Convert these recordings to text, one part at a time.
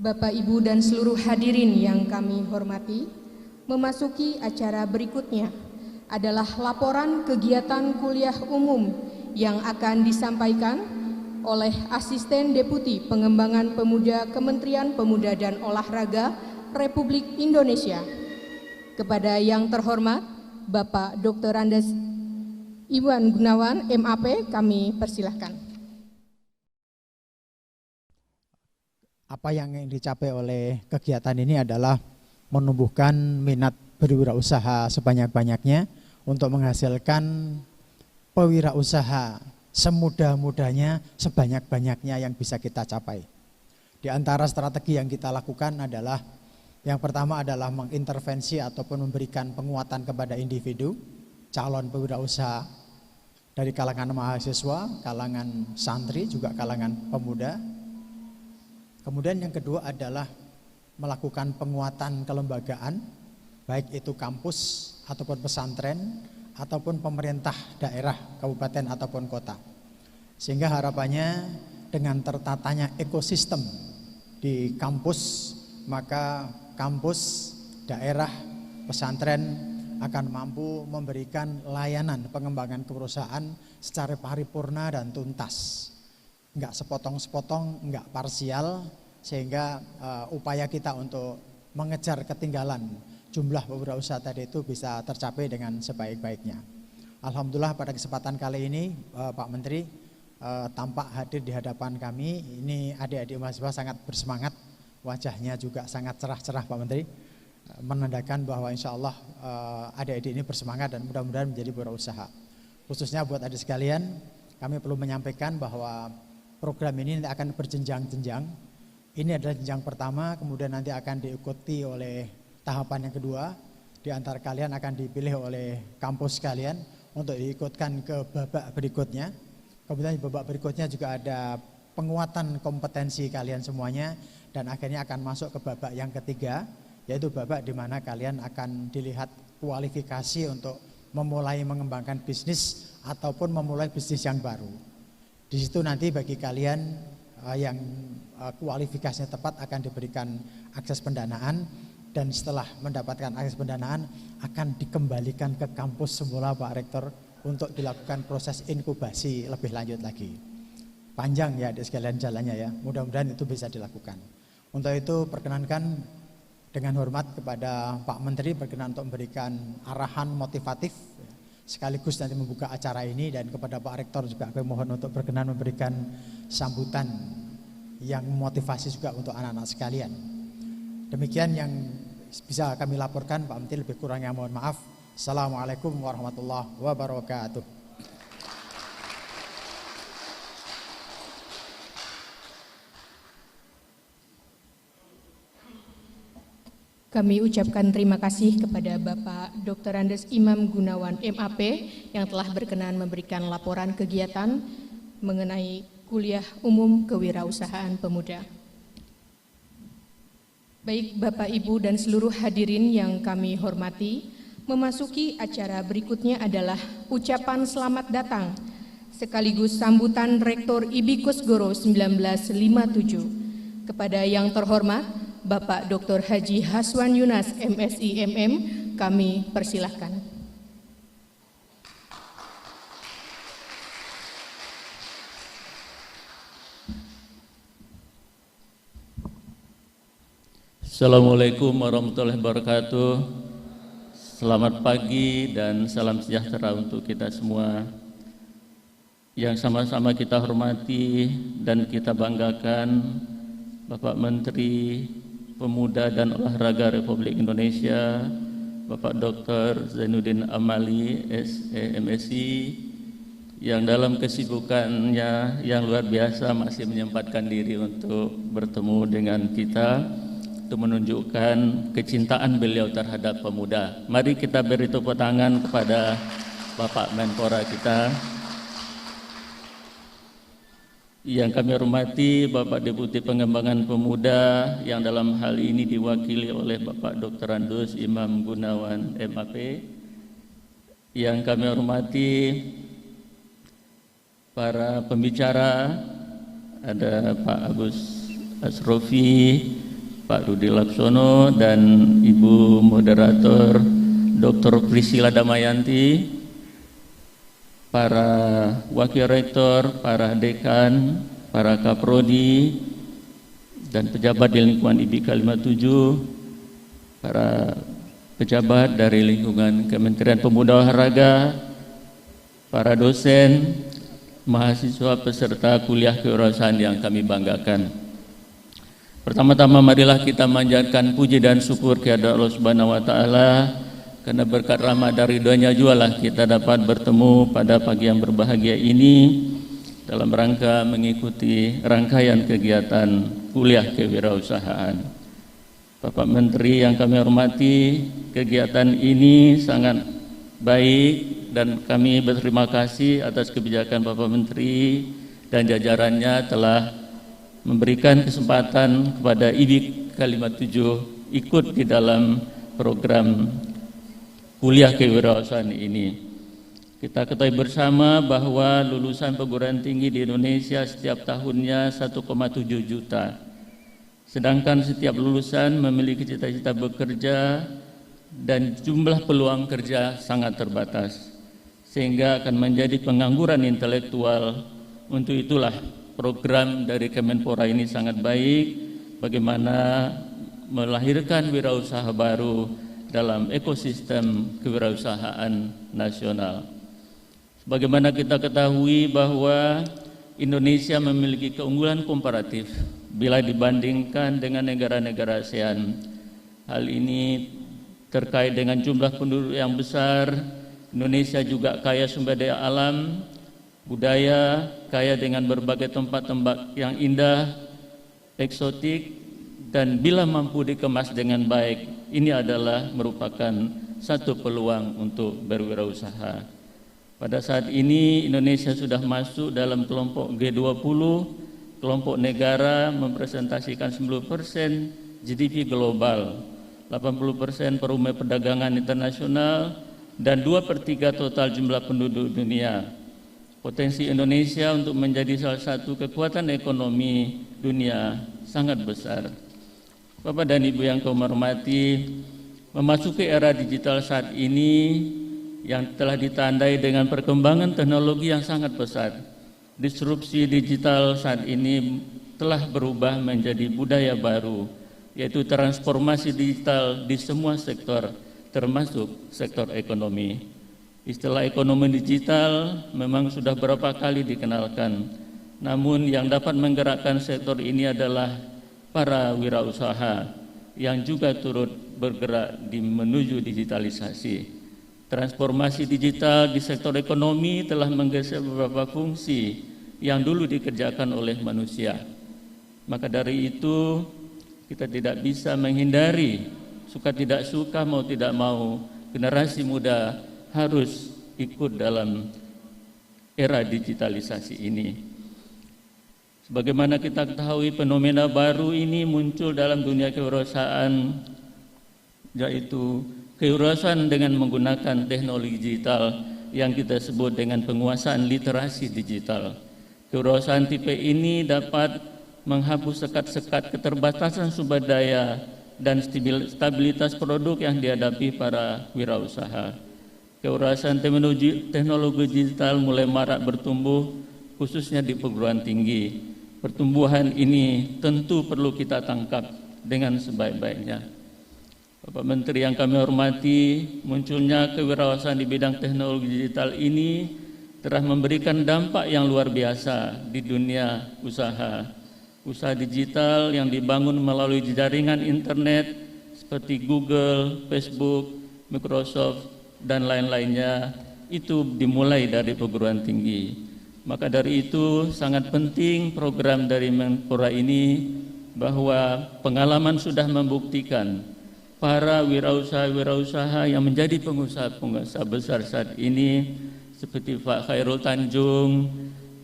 Bapak, Ibu, dan seluruh hadirin yang kami hormati, memasuki acara berikutnya adalah laporan kegiatan kuliah umum yang akan disampaikan oleh Asisten Deputi Pengembangan Pemuda Kementerian Pemuda dan Olahraga Republik Indonesia. Kepada yang terhormat Bapak Dr. Andes Iman Gunawan, MAP, kami persilahkan. Apa yang ingin dicapai oleh kegiatan ini adalah menumbuhkan minat berwirausaha sebanyak-banyaknya untuk menghasilkan pewirausaha semudah-mudahnya, sebanyak-banyaknya yang bisa kita capai. Di antara strategi yang kita lakukan adalah yang pertama adalah mengintervensi ataupun memberikan penguatan kepada individu, calon pewirausaha dari kalangan mahasiswa, kalangan santri, juga kalangan pemuda. Kemudian yang kedua adalah melakukan penguatan kelembagaan, baik itu kampus ataupun pesantren ataupun pemerintah daerah, kabupaten ataupun kota. Sehingga harapannya dengan tertatanya ekosistem di kampus, maka kampus, daerah, pesantren akan mampu memberikan layanan pengembangan perusahaan secara paripurna dan tuntas. Enggak sepotong-sepotong, enggak parsial, sehingga upaya kita untuk mengejar ketinggalan jumlah pewirausaha tadi itu bisa tercapai dengan sebaik-baiknya. Alhamdulillah pada kesempatan kali ini Pak Menteri tampak hadir di hadapan kami. Ini adik-adik mahasiswa sangat bersemangat, wajahnya juga sangat cerah-cerah Pak Menteri, menandakan bahwa insya Allah adik-adik ini bersemangat dan mudah-mudahan menjadi berwirausaha. Khususnya buat adik sekalian, kami perlu menyampaikan bahwa program ini nanti akan berjenjang-jenjang. Ini adalah jenjang pertama, kemudian nanti akan diikuti oleh tahapan yang kedua. Di antara kalian akan dipilih oleh kampus kalian untuk diikutkan ke babak berikutnya. Kemudian di babak berikutnya juga ada penguatan kompetensi kalian semuanya, dan akhirnya akan masuk ke babak yang ketiga, yaitu babak di mana kalian akan dilihat kualifikasi untuk memulai mengembangkan bisnis ataupun memulai bisnis yang baru. Di situ nanti bagi kalian yang kualifikasinya tepat akan diberikan akses pendanaan, dan setelah mendapatkan akses pendanaan akan dikembalikan ke kampus semula Pak Rektor untuk dilakukan proses inkubasi lebih lanjut lagi. Panjang ya adik sekalian jalannya ya, mudah-mudahan itu bisa dilakukan. Untuk itu perkenankan dengan hormat kepada Pak Menteri berkenan untuk memberikan arahan motivatif sekaligus nanti membuka acara ini, dan kepada Pak Rektor juga kami mohon untuk berkenan memberikan sambutan yang motivasi juga untuk anak-anak sekalian. Demikian yang bisa kami laporkan Pak Menteri, lebih kurangnya mohon maaf. Assalamualaikum warahmatullahi wabarakatuh. Kami ucapkan terima kasih kepada Bapak Dr. Andes Imam Gunawan MAP yang telah berkenan memberikan laporan kegiatan mengenai kuliah umum kewirausahaan pemuda. Baik Bapak, Ibu, dan seluruh hadirin yang kami hormati, memasuki acara berikutnya adalah ucapan selamat datang sekaligus sambutan Rektor IBI Kusgoro 1957. Kepada yang terhormat Bapak Dr. Haji Haswan Yunas MSI MM, kami persilahkan. Assalamualaikum warahmatullahi wabarakatuh. Selamat pagi dan salam sejahtera untuk kita semua. Yang sama-sama kita hormati dan kita banggakan Bapak Menteri Pemuda dan Olahraga Republik Indonesia, Bapak Dr. Zainuddin Amali, MSI, yang dalam kesibukannya yang luar biasa masih menyempatkan diri untuk bertemu dengan kita, untuk menunjukkan kecintaan beliau terhadap pemuda. Mari kita beri tepuk tangan kepada Bapak Menpora kita. Yang kami hormati Bapak Deputi Pengembangan Pemuda yang dalam hal ini diwakili oleh Bapak Dr. Andes Imam Gunawan MAP. Yang kami hormati para pembicara, ada Pak Agus Asrofi, Pak Rudi Laksono dan Ibu Moderator Dr. Priscilla Damayanti, para Wakil Rektor, para Dekan, para Kaprodi, dan pejabat di lingkungan IBK 57, para pejabat dari lingkungan Kementerian Pemuda Olahraga, para dosen, mahasiswa peserta kuliah kewirausahaan yang kami banggakan. Pertama-tama marilah kita manjatkan puji dan syukur kepada Allah Subhanahu wa taala, karena berkat rahmat dan ridhonya jualah kita dapat bertemu pada pagi yang berbahagia ini dalam rangka mengikuti rangkaian kegiatan kuliah kewirausahaan. Bapak Menteri yang kami hormati, kegiatan ini sangat baik dan kami berterima kasih atas kebijakan Bapak Menteri dan jajarannya telah memberikan kesempatan kepada IBK 57 ikut di dalam program kuliah kewirausahaan ini. Kita ketahui bersama bahwa lulusan perguruan tinggi di Indonesia setiap tahunnya 1,7 juta. Sedangkan setiap lulusan memiliki cita-cita bekerja dan jumlah peluang kerja sangat terbatas, sehingga akan menjadi pengangguran intelektual. Untuk itulah program dari Kemenpora ini sangat baik, bagaimana melahirkan wirausaha baru dalam ekosistem kewirausahaan nasional. Sebagaimana kita ketahui bahwa Indonesia memiliki keunggulan komparatif bila dibandingkan dengan negara-negara ASEAN. Hal ini terkait dengan jumlah penduduk yang besar. Indonesia juga kaya sumber daya alam, budaya, kaya dengan berbagai tempat-tempat yang indah, eksotik, dan bila mampu dikemas dengan baik, ini adalah merupakan satu peluang untuk berwirausaha. Pada saat ini Indonesia sudah masuk dalam kelompok G20, kelompok negara mempresentasikan 90% GDP global, 80% perumah perdagangan internasional, dan 2/3 total jumlah penduduk dunia. Potensi Indonesia untuk menjadi salah satu kekuatan ekonomi dunia sangat besar. Bapak dan Ibu yang kami hormati, memasuki era digital saat ini yang telah ditandai dengan perkembangan teknologi yang sangat pesat. Disrupsi digital saat ini telah berubah menjadi budaya baru, yaitu transformasi digital di semua sektor, termasuk sektor ekonomi. Istilah ekonomi digital memang sudah berapa kali dikenalkan, namun yang dapat menggerakkan sektor ini adalah para wirausaha yang juga turut bergerak menuju digitalisasi. Transformasi digital di sektor ekonomi telah menggeser beberapa fungsi yang dulu dikerjakan oleh manusia. Maka dari itu kita tidak bisa menghindari, suka tidak suka, mau tidak mau, generasi muda harus ikut dalam era digitalisasi ini. Sebagaimana kita ketahui, fenomena baru ini muncul dalam dunia kewirausahaan, yaitu kewirausahaan dengan menggunakan teknologi digital yang kita sebut dengan penguasaan literasi digital. Kewirausahaan tipe ini dapat menghapus sekat-sekat keterbatasan sumber daya dan stabilitas produk yang dihadapi para wirausaha. Kewirausahaan teknologi digital mulai marak bertumbuh, khususnya di perguruan tinggi. Pertumbuhan ini tentu perlu kita tangkap dengan sebaik-baiknya. Bapak Menteri yang kami hormati, munculnya kewirausahaan di bidang teknologi digital ini telah memberikan dampak yang luar biasa di dunia usaha. Usaha digital yang dibangun melalui jaringan internet seperti Google, Facebook, Microsoft, dan lain-lainnya itu dimulai dari perguruan tinggi. Maka dari itu sangat penting program dari Menpora ini, bahwa pengalaman sudah membuktikan para wirausaha-wirausaha yang menjadi pengusaha-pengusaha besar saat ini seperti Pak Khairul Tanjung,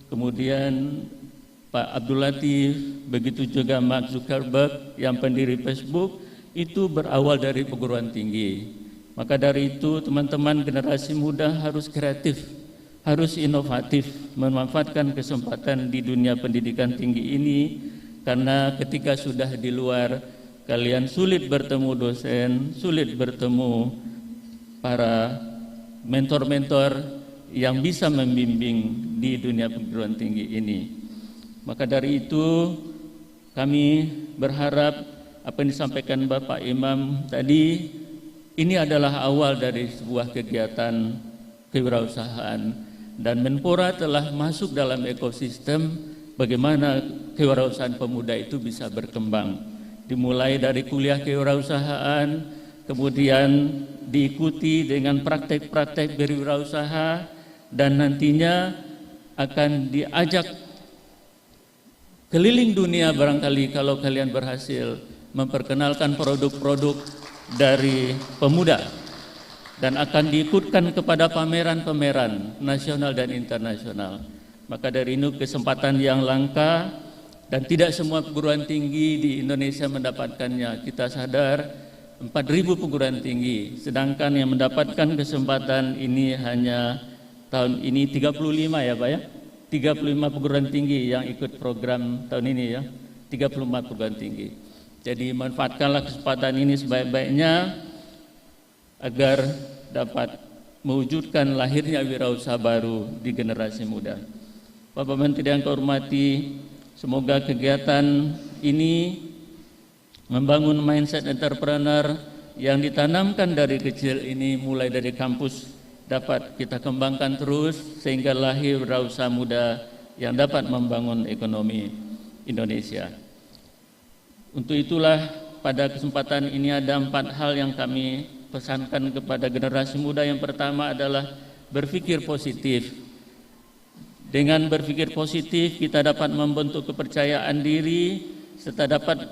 kemudian Pak Abdul Latif, begitu juga Mark Zuckerberg yang pendiri Facebook, itu berawal dari perguruan tinggi. Maka dari itu teman-teman generasi muda harus kreatif, harus inovatif, memanfaatkan kesempatan di dunia pendidikan tinggi ini, karena ketika sudah di luar kalian sulit bertemu dosen, sulit bertemu para mentor-mentor yang bisa membimbing di dunia perguruan tinggi ini. Maka dari itu kami berharap apa yang disampaikan Bapak Imam tadi, ini adalah awal dari sebuah kegiatan kewirausahaan, dan Menpora telah masuk dalam ekosistem bagaimana kewirausahaan pemuda itu bisa berkembang. Dimulai dari kuliah kewirausahaan, kemudian diikuti dengan praktek-praktek berwirausaha, dan nantinya akan diajak keliling dunia barangkali kalau kalian berhasil memperkenalkan produk-produk dari pemuda, dan akan diikutkan kepada pameran-pameran nasional dan internasional. Maka dari itu kesempatan yang langka, dan tidak semua perguruan tinggi di Indonesia mendapatkannya. Kita sadar 4.000 perguruan tinggi, sedangkan yang mendapatkan kesempatan ini hanya tahun ini 35 ya Pak ya, 35 perguruan tinggi yang ikut program tahun ini ya, 34 perguruan tinggi. Jadi manfaatkanlah kesempatan ini sebaik-baiknya agar dapat mewujudkan lahirnya wirausaha baru di generasi muda. Bapak Menteri yang kau hormati, semoga kegiatan ini membangun mindset entrepreneur yang ditanamkan dari kecil ini, mulai dari kampus, dapat kita kembangkan terus sehingga lahir wirausaha muda yang dapat membangun ekonomi Indonesia. Untuk itulah pada kesempatan ini ada 4 hal yang kami pesankan kepada generasi muda. Yang pertama adalah berpikir positif. Dengan berpikir positif kita dapat membentuk kepercayaan diri serta dapat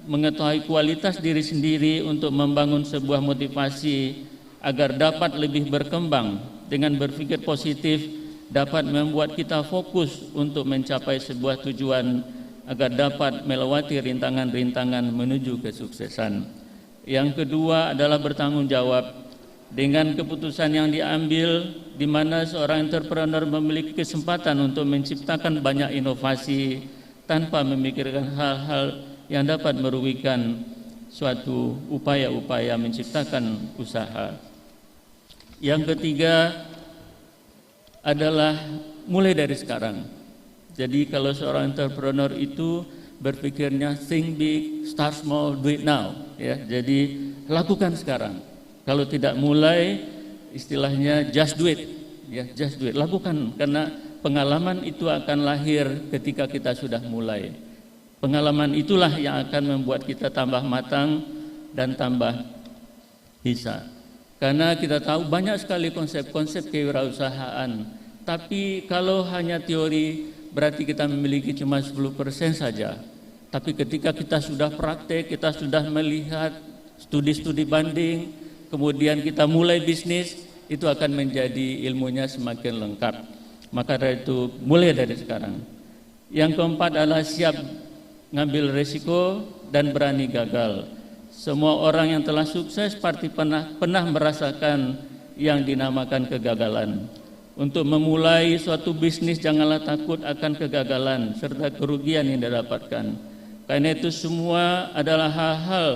mengetahui kualitas diri sendiri untuk membangun sebuah motivasi agar dapat lebih berkembang. Dengan berpikir positif dapat membuat kita fokus untuk mencapai sebuah tujuan agar dapat melewati rintangan-rintangan menuju kesuksesan. Yang kedua adalah bertanggung jawab. Dengan keputusan yang diambil di mana seorang entrepreneur memiliki kesempatan untuk menciptakan banyak inovasi tanpa memikirkan hal-hal yang dapat merugikan suatu upaya-upaya menciptakan usaha. Yang ketiga adalah mulai dari sekarang. Jadi kalau seorang entrepreneur itu berpikirnya think big, start small, do it now, ya. Jadi lakukan sekarang. Kalau tidak mulai, istilahnya just do it, ya, just do it. Lakukan, karena pengalaman itu akan lahir ketika kita sudah mulai. Pengalaman itulah yang akan membuat kita tambah matang dan tambah bisa. Karena kita tahu banyak sekali konsep-konsep kewirausahaan, tapi kalau hanya teori berarti kita memiliki cuma 10% saja. Tapi ketika kita sudah praktek, kita sudah melihat studi-studi banding, kemudian kita mulai bisnis, itu akan menjadi ilmunya semakin lengkap. Maka dari itu mulai dari sekarang. Yang keempat adalah siap ngambil resiko dan berani gagal. Semua orang yang telah sukses pasti pernah merasakan yang dinamakan kegagalan. Untuk memulai suatu bisnis janganlah takut akan kegagalan serta kerugian yang didapatkan. Karena itu semua adalah hal-hal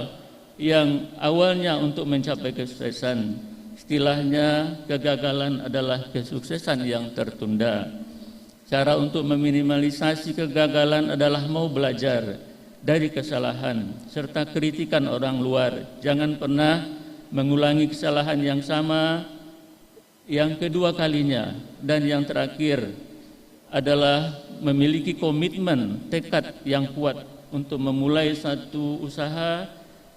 yang awalnya untuk mencapai kesuksesan. Istilahnya kegagalan adalah kesuksesan yang tertunda. Cara untuk meminimalisasi kegagalan adalah mau belajar dari kesalahan serta kritikan orang luar. Jangan pernah mengulangi kesalahan yang sama yang kedua kalinya. Dan yang terakhir adalah memiliki komitmen, tekad yang kuat untuk memulai satu usaha,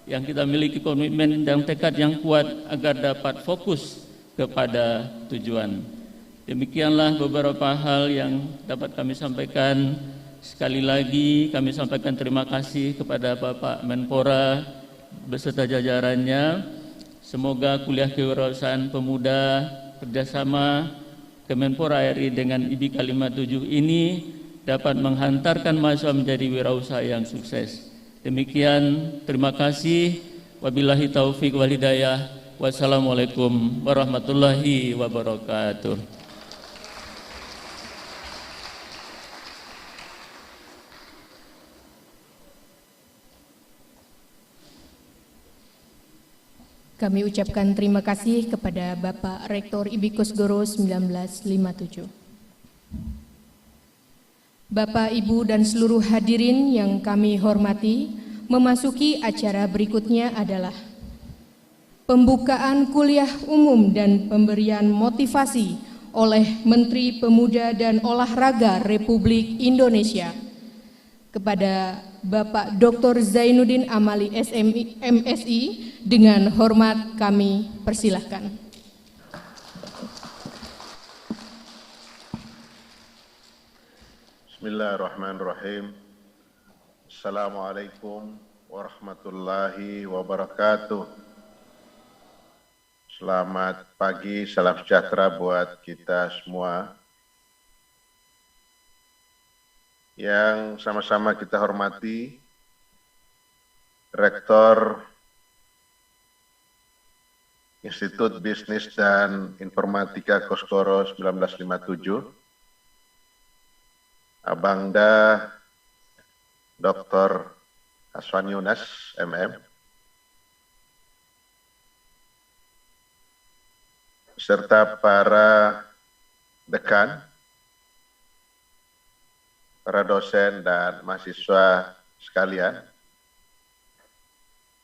yang kita miliki komitmen dan tekad yang kuat agar dapat fokus kepada tujuan. Demikianlah beberapa hal yang dapat kami sampaikan. Sekali lagi kami sampaikan terima kasih kepada Bapak Menpora beserta jajarannya. Semoga kuliah kewirausahaan pemuda kerjasama Kemenpora RI dengan IBK 57 ini dapat menghantarkan mahasiswa menjadi wirausaha yang sukses. Demikian, terima kasih. Wabillahi taufik wal hidayah. Wassalamualaikum warahmatullahi wabarakatuh. Kami ucapkan terima kasih kepada Bapak Rektor IBIKUS Goro 1957. Bapak, Ibu, dan seluruh hadirin yang kami hormati, memasuki acara berikutnya adalah pembukaan kuliah umum dan pemberian motivasi oleh Menteri Pemuda dan Olahraga Republik Indonesia kepada Bapak Dr. Zainuddin Amali MSI, dengan hormat kami persilahkan. Bismillahirrahmanirrahim. Assalamualaikum warahmatullahi wabarakatuh. Selamat pagi, salam sejahtera buat kita semua. Yang sama-sama kita hormati Rektor Institut Bisnis dan Informatika Kosgoro 1957, Abangda Dr. Haswan Yunas, MM, serta para dekan, para dosen dan mahasiswa sekalian,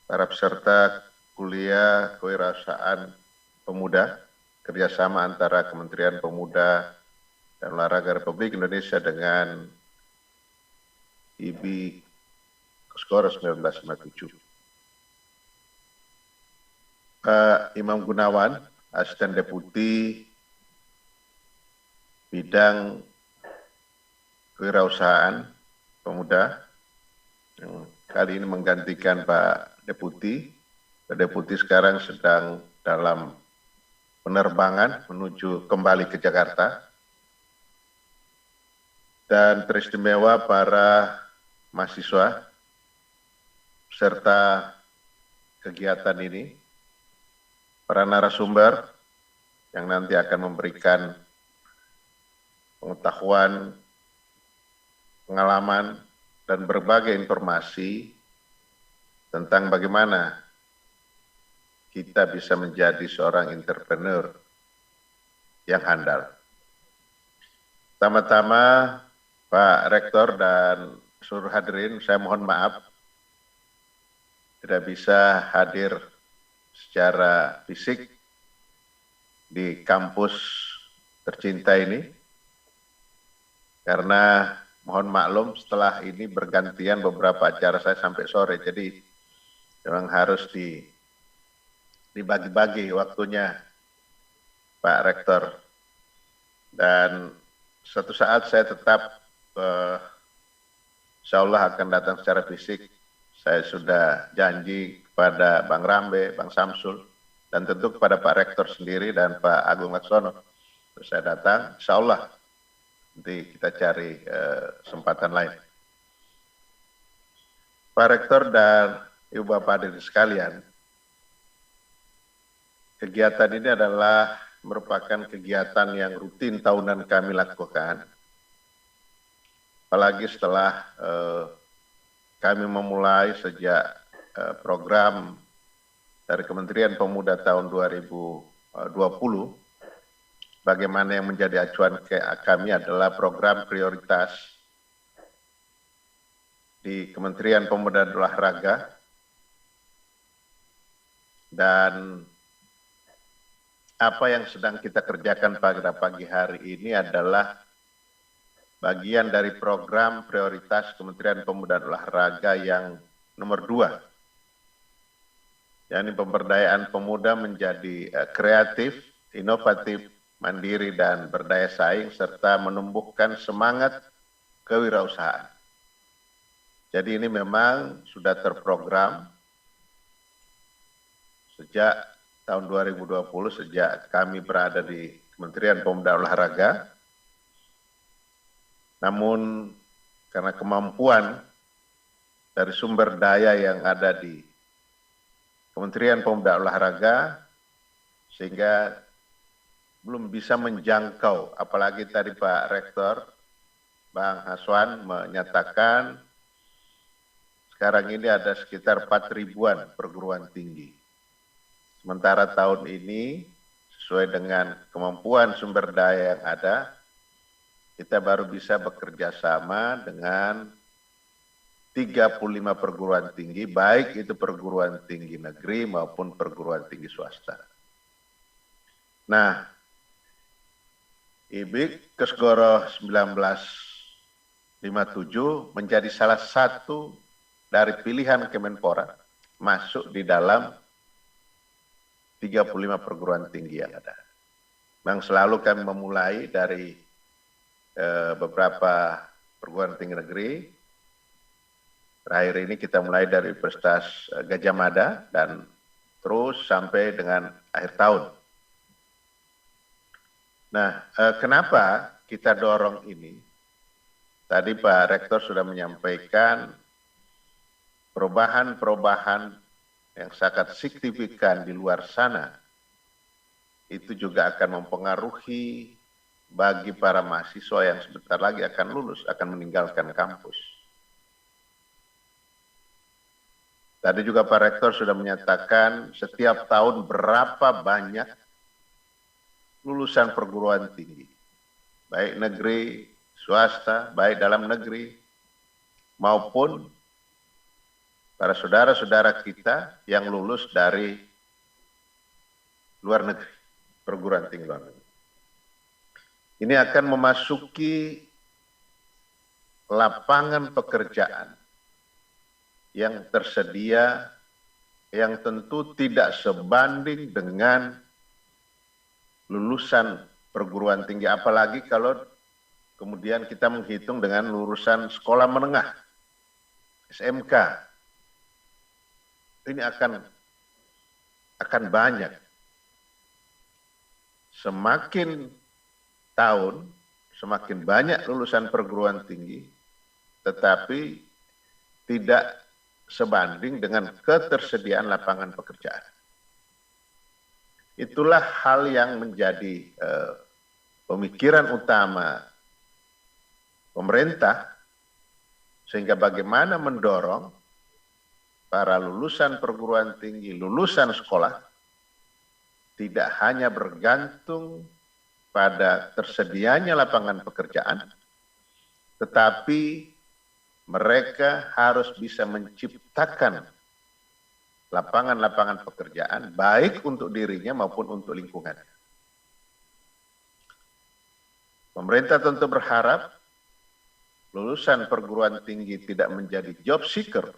para peserta kuliah kewirausahaan pemuda, kerjasama antara Kementerian Pemuda dan Olahraga Republik Indonesia dengan IBIKUS Goro 1957. Pak Imam Gunawan, Asisten Deputi Bidang Kewirausahaan Pemuda, yang kali ini menggantikan Pak Deputi. Pak Deputi sekarang sedang dalam penerbangan menuju kembali ke Jakarta. Dan teristimewa para mahasiswa serta kegiatan ini, para narasumber yang nanti akan memberikan pengetahuan, pengalaman, dan berbagai informasi tentang bagaimana kita bisa menjadi seorang entrepreneur yang handal. Pertama-tama, Pak Rektor dan seluruh hadirin, saya mohon maaf tidak bisa hadir secara fisik di kampus tercinta ini, karena mohon maklum setelah ini bergantian beberapa acara saya sampai sore, jadi memang harus dibagi-bagi waktunya Pak Rektor. Dan suatu saat saya tetap insya Allah akan datang secara fisik. Saya sudah janji kepada Bang Rambe, Bang Samsul, dan tentu kepada Pak Rektor sendiri dan Pak Agung Laksono. Terus saya datang, insya Allah nanti kita cari kesempatan lain. Pak Rektor dan Ibu Bapak hadirin sekalian, kegiatan ini adalah merupakan kegiatan yang rutin tahunan kami lakukan. Apalagi setelah kami memulai sejak program dari Kementerian Pemuda tahun 2020, bagaimana yang menjadi acuan kami adalah program prioritas di Kementerian Pemuda dan Olahraga, dan apa yang sedang kita kerjakan pada pagi hari ini adalah bagian dari program prioritas Kementerian Pemuda dan Olahraga yang nomor 2, yakni pemberdayaan pemuda menjadi kreatif, inovatif, mandiri, dan berdaya saing, serta menumbuhkan semangat kewirausahaan. Jadi ini memang sudah terprogram sejak tahun 2020, sejak kami berada di Kementerian Pemuda dan Olahraga. Namun karena kemampuan dari sumber daya yang ada di Kementerian Pemuda dan Olahraga, sehingga belum bisa menjangkau, apalagi tadi Pak Rektor, Bang Haswan menyatakan sekarang ini ada sekitar 4 ribuan perguruan tinggi. Sementara tahun ini sesuai dengan kemampuan sumber daya yang ada, kita baru bisa bekerja sama dengan 35 perguruan tinggi, baik itu perguruan tinggi negeri maupun perguruan tinggi swasta. Nah, IBIK Kesgoro 1957 menjadi salah satu dari pilihan Kemenpora masuk di dalam 35 perguruan tinggi yang ada. Memang selalu kami memulai dari beberapa perguruan tinggi negeri. Terakhir ini kita mulai dari Universitas Gadjah Mada dan terus sampai dengan akhir tahun. Nah, kenapa kita dorong ini? Tadi Pak Rektor sudah menyampaikan perubahan-perubahan yang sangat signifikan di luar sana. Itu juga akan mempengaruhi bagi para mahasiswa yang sebentar lagi akan lulus, akan meninggalkan kampus. Tadi juga Pak Rektor sudah menyatakan setiap tahun berapa banyak lulusan perguruan tinggi, baik negeri, swasta, baik dalam negeri, maupun para saudara-saudara kita yang lulus dari luar negeri, perguruan tinggi luar negeri. Ini akan memasuki lapangan pekerjaan yang tersedia, yang tentu tidak sebanding dengan lulusan perguruan tinggi, apalagi kalau kemudian kita menghitung dengan lulusan sekolah menengah, SMK. Ini akan banyak. Semakin tahun, semakin banyak lulusan perguruan tinggi, tetapi tidak sebanding dengan ketersediaan lapangan pekerjaan. Itulah hal yang menjadi pemikiran utama pemerintah, sehingga bagaimana mendorong para lulusan perguruan tinggi, lulusan sekolah, tidak hanya bergantung pada tersedianya lapangan pekerjaan, tetapi mereka harus bisa menciptakan lapangan-lapangan pekerjaan, baik untuk dirinya maupun untuk lingkungan. Pemerintah tentu berharap lulusan perguruan tinggi tidak menjadi job seeker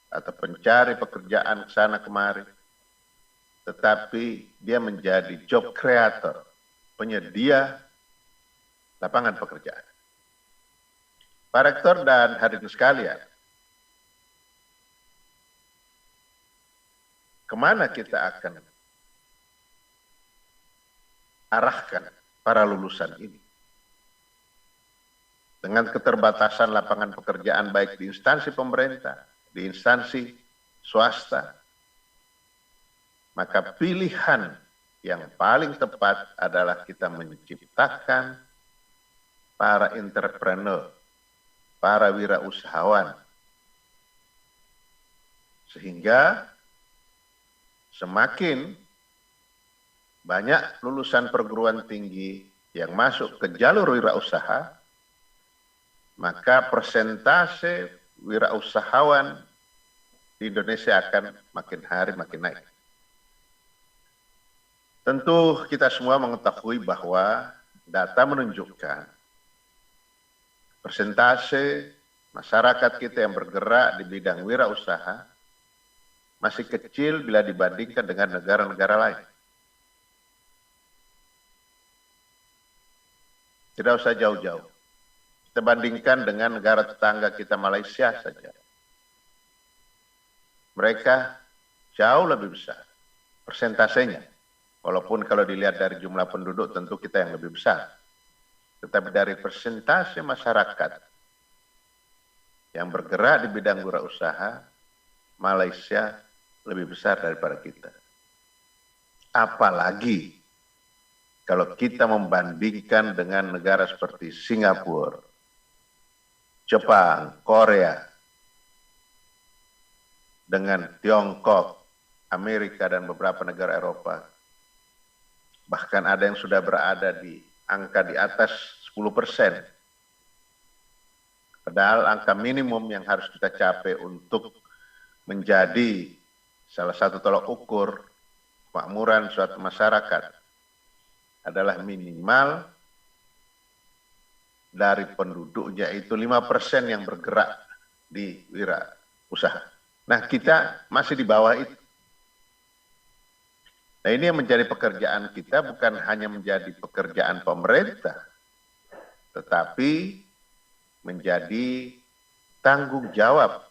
atau pencari pekerjaan ke sana kemari, tetapi dia menjadi job creator, penyedia lapangan pekerjaan. Pak Rektor dan hadirin sekalian, kemana kita akan arahkan para lulusan ini? Dengan keterbatasan lapangan pekerjaan baik di instansi pemerintah, di instansi swasta, maka pilihan yang paling tepat adalah kita menciptakan para entrepreneur, para wirausahawan, sehingga semakin banyak lulusan perguruan tinggi yang masuk ke jalur wirausaha, maka persentase wirausahawan di Indonesia akan makin hari makin naik. Tentu kita semua mengetahui bahwa data menunjukkan persentase masyarakat kita yang bergerak di bidang wirausaha masih kecil bila dibandingkan dengan negara-negara lain. Tidak usah jauh-jauh. Kita bandingkan dengan negara tetangga kita, Malaysia saja. Mereka jauh lebih besar persentasenya. Walaupun kalau dilihat dari jumlah penduduk tentu kita yang lebih besar. Tetapi dari persentase masyarakat yang bergerak di bidang wirausaha, Malaysia lebih besar daripada kita. Apalagi kalau kita membandingkan dengan negara seperti Singapura, Jepang, Korea, dengan Tiongkok, Amerika dan beberapa negara Eropa. Bahkan ada yang sudah berada di angka di atas 10%. Padahal angka minimum yang harus kita capai untuk menjadi salah satu tolak ukur kemakmuran suatu masyarakat adalah minimal dari penduduknya itu 5% yang bergerak di wirausaha. Nah, kita masih di bawah itu. Nah, ini yang menjadi pekerjaan kita, bukan hanya menjadi pekerjaan pemerintah, tetapi menjadi tanggung jawab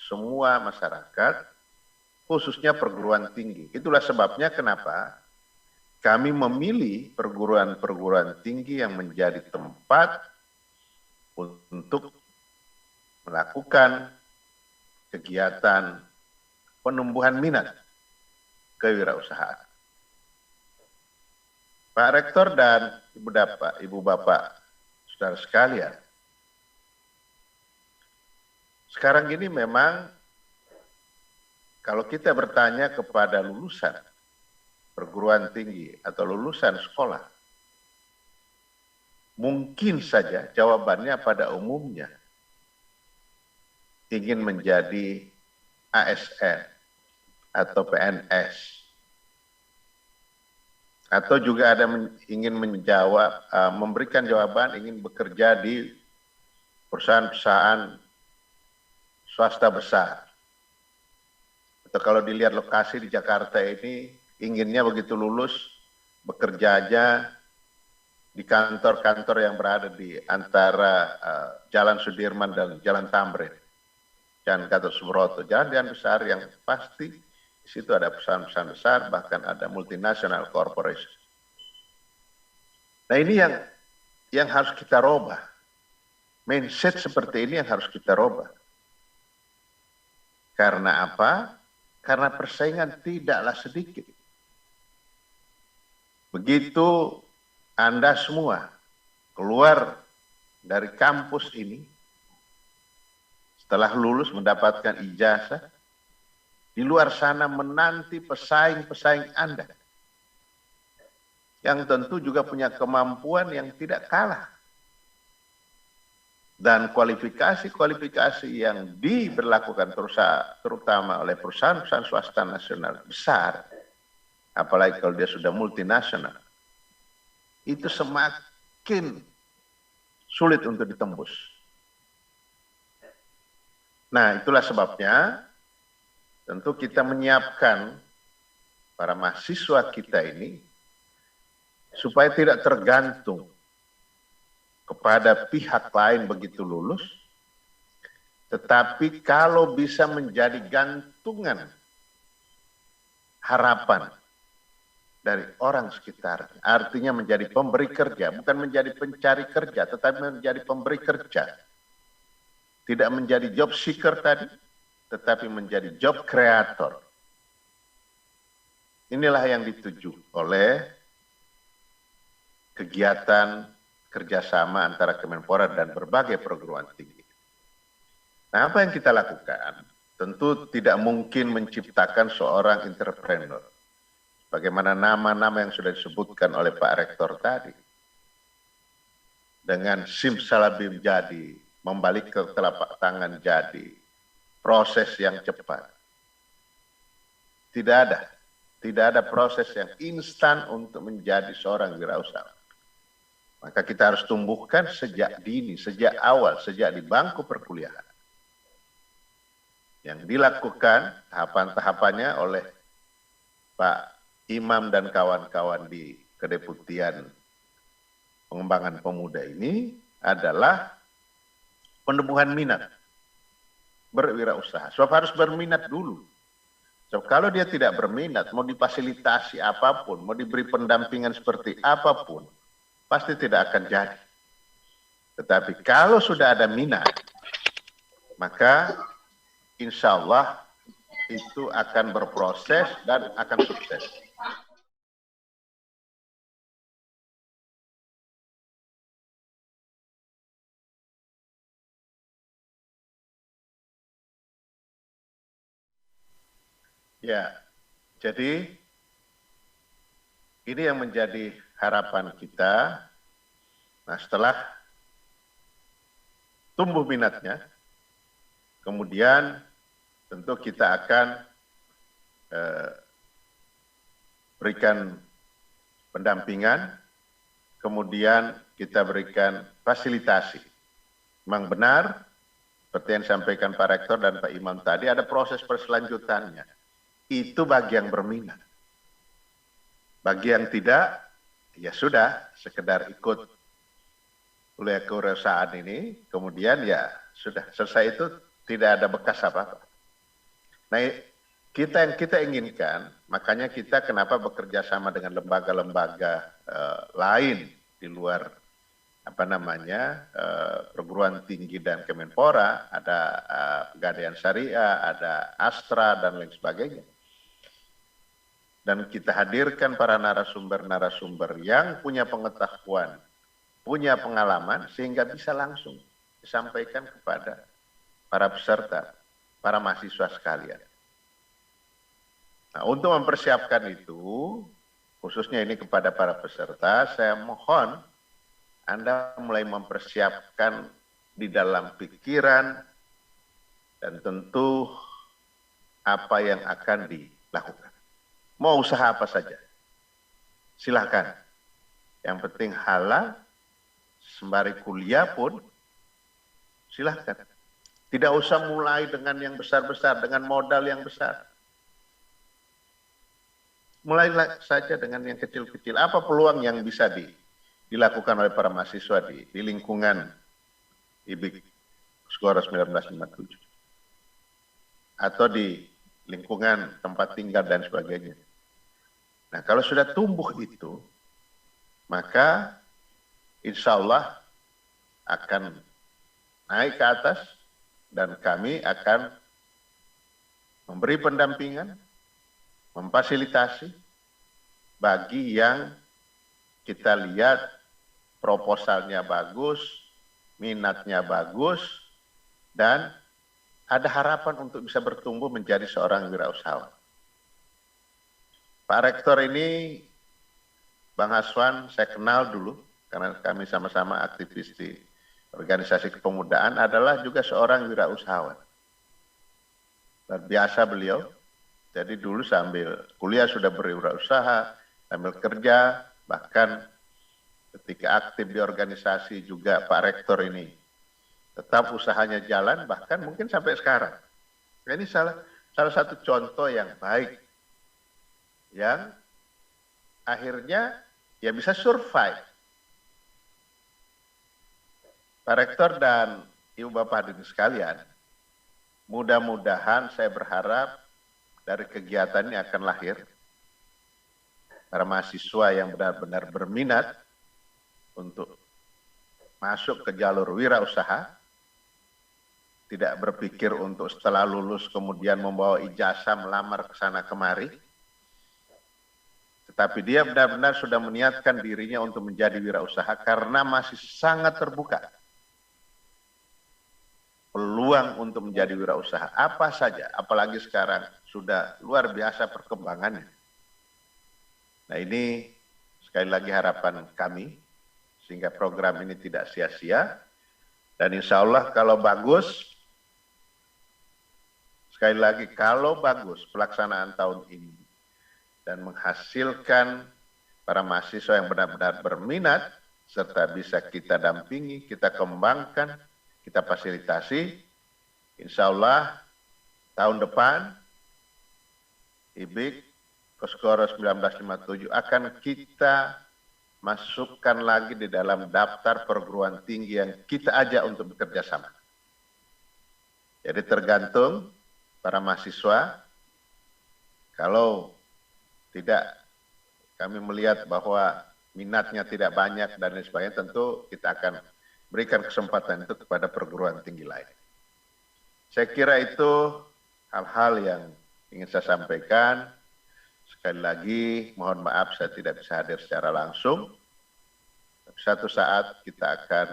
semua masyarakat, khususnya perguruan tinggi. Itulah sebabnya kenapa kami memilih perguruan-perguruan tinggi yang menjadi tempat untuk melakukan kegiatan penumbuhan minat kewirausahaan. Pak Rektor dan Ibu Bapak, saudara sekalian, sekarang ini memang kalau kita bertanya kepada lulusan perguruan tinggi atau lulusan sekolah, mungkin saja jawabannya pada umumnya ingin menjadi ASN atau PNS, atau juga ada ingin menjawab, memberikan jawaban ingin bekerja di perusahaan-perusahaan swasta besar. Atau kalau dilihat lokasi di Jakarta ini, inginnya begitu lulus bekerja aja di kantor-kantor yang berada di antara Jalan Sudirman dan Jalan Tamrin, Jalan Gatot Subroto, jalan-jalan besar yang pasti di situ ada perusahaan-perusahaan besar, bahkan ada multinational corporation. Nah, ini yang harus kita robah. Mindset seperti ini yang harus kita robah. Karena apa? Karena persaingan tidaklah sedikit. Begitu Anda semua keluar dari kampus ini, setelah lulus mendapatkan ijazah, di luar sana menanti pesaing-pesaing Anda, yang tentu juga punya kemampuan yang tidak kalah. Dan kualifikasi-kualifikasi yang diberlakukan terutama oleh perusahaan-perusahaan swasta nasional besar, apalagi kalau dia sudah multinasional, itu semakin sulit untuk ditembus. Nah, itulah sebabnya tentu kita menyiapkan para mahasiswa kita ini supaya tidak tergantung kepada pihak lain begitu lulus, tetapi kalau bisa menjadi gantungan harapan dari orang sekitar, artinya menjadi pemberi kerja, bukan menjadi pencari kerja, tetapi menjadi pemberi kerja. Tidak menjadi job seeker tadi, tetapi menjadi job creator. Inilah yang dituju oleh kegiatan kerjasama antara Kemenpora dan berbagai perguruan tinggi. Nah, apa yang kita lakukan? Tentu tidak mungkin menciptakan seorang entrepreneur. Bagaimana nama-nama yang sudah disebutkan oleh Pak Rektor tadi. Dengan simsalabim jadi, membalik ke telapak tangan jadi, proses yang cepat. Tidak ada proses yang instan untuk menjadi seorang wirausahawan. Maka kita harus tumbuhkan sejak dini, sejak awal, sejak di bangku perkuliahan. Yang dilakukan tahapan-tahapannya oleh Pak Imam dan kawan-kawan di Kedeputian Pengembangan Pemuda ini adalah penumbuhan minat berwirausaha. Sebab harus berminat dulu. So, kalau dia tidak berminat, mau difasilitasi apapun, mau diberi pendampingan seperti apapun, pasti tidak akan jadi. Tetapi kalau sudah ada minat, maka insya Allah itu akan berproses dan akan sukses. Ya, Jadi ini yang menjadi harapan kita. Nah, setelah tumbuh minatnya, kemudian tentu kita akan berikan pendampingan, kemudian kita berikan fasilitasi. Memang benar, seperti yang disampaikan Pak Rektor dan Pak Imam tadi, ada proses perselanjutannya. Itu bagi yang berminat. Bagi yang tidak, ya sudah, sekedar ikut kuliah kewirausahaan ini, kemudian ya sudah, selesai itu tidak ada bekas apa-apa. Nah, yang kita inginkan, makanya kita kenapa bekerja sama dengan lembaga-lembaga lain di luar perguruan tinggi dan Kemenpora, ada Pegadaian Syariah, ada Astra dan lain sebagainya. Dan kita hadirkan para narasumber-narasumber yang punya pengetahuan, punya pengalaman, sehingga bisa langsung disampaikan kepada para peserta, para mahasiswa sekalian. Nah, untuk mempersiapkan itu, khususnya ini kepada para peserta, saya mohon Anda mulai mempersiapkan di dalam pikiran dan tentu apa yang akan dilakukan. Mau usaha apa saja, silahkan. Yang penting halal, sembari kuliah pun silahkan. Tidak usah mulai dengan yang besar-besar, dengan modal yang besar. Mulailah saja dengan yang kecil-kecil. Apa peluang yang bisa dilakukan oleh para mahasiswa di lingkungan IBIK Skora 1957? Atau di lingkungan tempat tinggal dan sebagainya. Nah, kalau sudah tumbuh itu, maka insya Allah akan naik ke atas dan kami akan memberi pendampingan, memfasilitasi bagi yang kita lihat proposalnya bagus, minatnya bagus, dan ada harapan untuk bisa bertumbuh menjadi seorang wirausahawan. Pak Rektor ini, Bang Haswan, saya kenal dulu, karena kami sama-sama aktivis di organisasi kepemudaan, adalah juga seorang wirausahawan. Luar biasa beliau. Jadi dulu sambil kuliah sudah berwirausaha, sambil kerja, bahkan ketika aktif di organisasi juga Pak Rektor ini tetap usahanya jalan, bahkan mungkin sampai sekarang. Ini salah satu contoh yang baik, yang akhirnya ya bisa survive. Pak Rektor dan Ibu Bapak hadirin sekalian, mudah-mudahan saya berharap dari kegiatan ini akan lahir para mahasiswa yang benar-benar berminat untuk masuk ke jalur wirausaha, tidak berpikir untuk setelah lulus kemudian membawa ijazah melamar ke sana kemari, tetapi dia benar-benar sudah meniatkan dirinya untuk menjadi wirausaha karena masih sangat terbuka peluang untuk menjadi wirausaha apa saja, apalagi sekarang sudah luar biasa perkembangannya. Nah, ini sekali lagi harapan kami sehingga program ini tidak sia-sia, dan insya Allah kalau bagus, sekali lagi kalau bagus pelaksanaan tahun ini dan menghasilkan para mahasiswa yang benar-benar berminat serta bisa kita dampingi, kita kembangkan, kita fasilitasi, insya Allah tahun depan IBIK Koskoro 1957 akan kita masukkan lagi di dalam daftar perguruan tinggi yang kita ajak untuk bekerja sama. Jadi tergantung para mahasiswa, kalau tidak kami melihat bahwa minatnya tidak banyak dan lain sebagainya, tentu kita akan berikan kesempatan itu kepada perguruan tinggi lain. Saya kira itu hal-hal yang ingin saya sampaikan. Sekali lagi, mohon maaf saya tidak bisa hadir secara langsung. Satu saat kita akan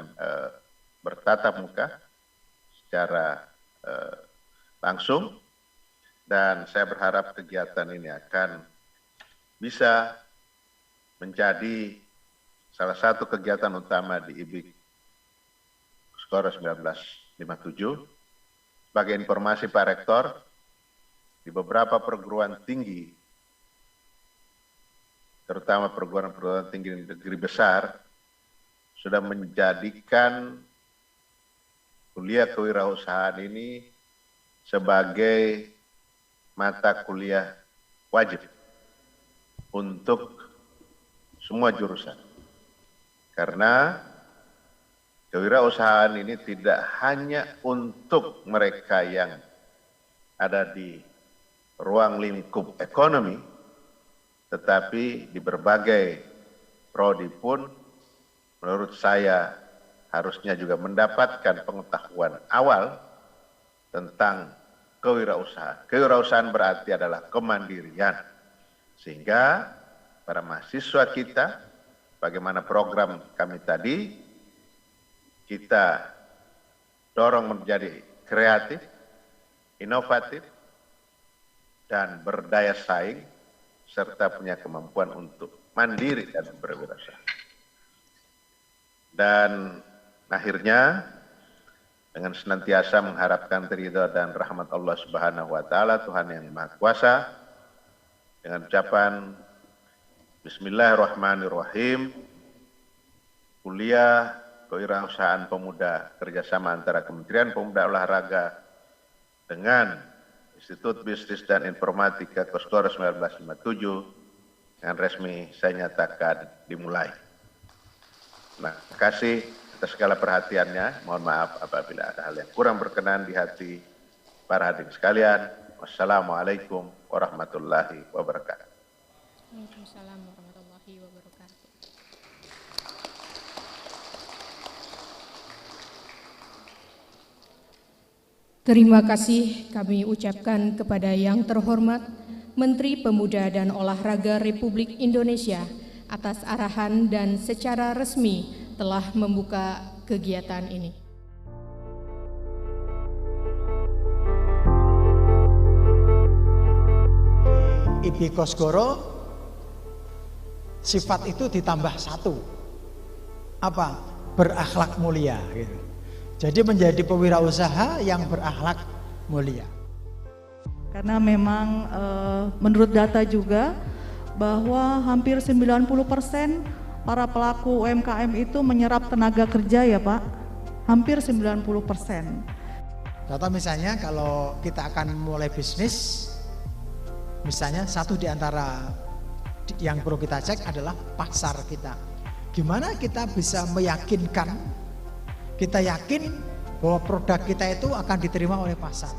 bertatap muka secara langsung. dan saya berharap kegiatan ini akan bisa menjadi salah satu kegiatan utama di IBIK Skoro 1957. Sebagai informasi Pak Rektor, di beberapa perguruan tinggi, terutama perguruan tinggi negeri besar, sudah menjadikan kuliah kewirausahaan ini sebagai mata kuliah wajib untuk semua jurusan. Karena kewirausahaan ini tidak hanya untuk mereka yang ada di ruang lingkup ekonomi, tetapi di berbagai prodi pun menurut saya harusnya juga mendapatkan pengetahuan awal tentang kewirausahaan. Kewirausahaan berarti adalah kemandirian. Sehingga para mahasiswa kita, bagaimana program kami tadi, kita dorong menjadi kreatif, inovatif, dan berdaya saing, serta punya kemampuan untuk mandiri dan berwirausaha. Dan akhirnya, dengan senantiasa mengharapkan ridha dan rahmat Allah Subhanahu wa Ta'ala, Tuhan yang Maha Kuasa, dengan ucapan Bismillahirrahmanirrahim, kuliah kewirausahaan pemuda kerjasama antara Kementerian Pemuda Olahraga dengan Institut Bisnis dan Informatika Koskoro 1957 dengan resmi saya nyatakan dimulai. Terima kasih atas segala perhatiannya. Mohon maaf apabila ada hal yang kurang berkenan di hati para hadirin sekalian. Wassalamualaikum warahmatullahi wabarakatuh. Waalaikumsalam warahmatullahi wabarakatuh. Terima kasih kami ucapkan kepada yang terhormat Menteri Pemuda dan Olahraga Republik Indonesia atas arahan dan secara resmi telah membuka kegiatan ini. IBIK Koskoro sifat itu ditambah satu, apa? Berakhlak mulia gitu. Jadi menjadi pewirausaha yang berakhlak mulia. Karena memang menurut data juga bahwa hampir 90% para pelaku UMKM itu menyerap tenaga kerja ya Pak, hampir 90%. Contoh misalnya kalau kita akan mulai bisnis, misalnya satu di antara yang perlu kita cek adalah pasar kita. Gimana kita bisa meyakinkan, kita yakin bahwa produk kita itu akan diterima oleh pasar.